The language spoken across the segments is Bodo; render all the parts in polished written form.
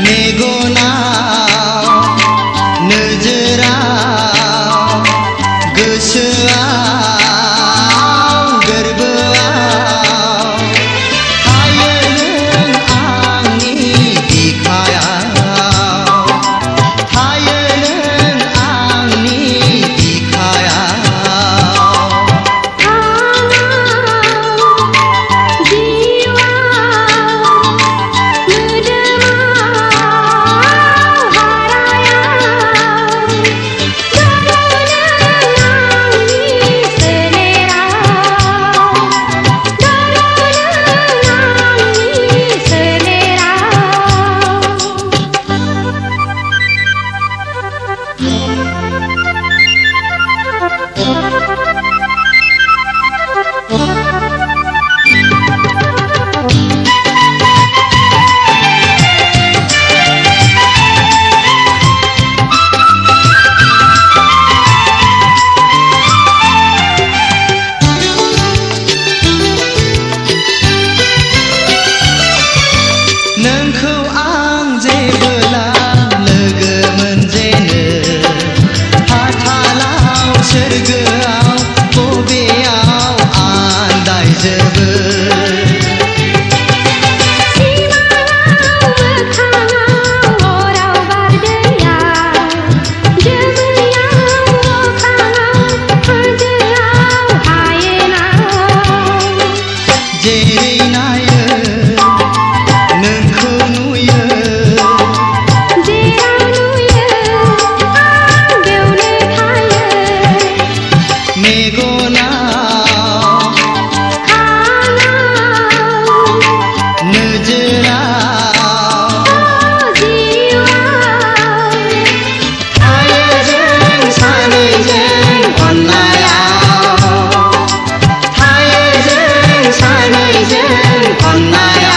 मेगनाव नोजोराव गोसोआव गोरबोआव थायो नों आंनि बिखायाव थायो नों आंनि बिखायाव नोंखौ आं जेबोला लोगो मोनजेनो हाथालाव सोरगोआव बबेयाव आन्दायजोबो जेरै नायो नोंखौ नुयो जेराव नुयो आं बेवनो थायो मेगनाव खानाव नोजोराव जिउआव थायो जों सानैजों अननायाव थायो जों सानैजों अननायाव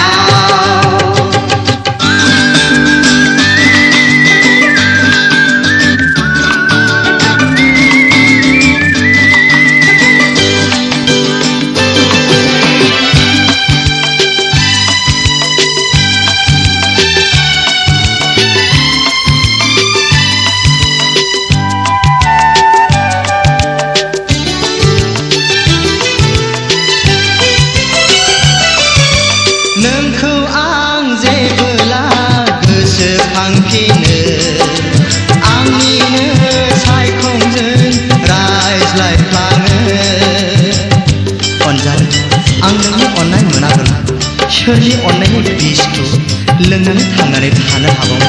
नोंखौ आं जेबोला गोसोखांफिनो आंनिनो सायखंजों रायज्लायफ्लाङो अनजालु आं नोंनि अननाय मोनागोन सोरनि अननायनि बिसखौ लोंनानै थांनानै थानो हाबावो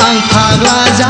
आं फाग्ला जा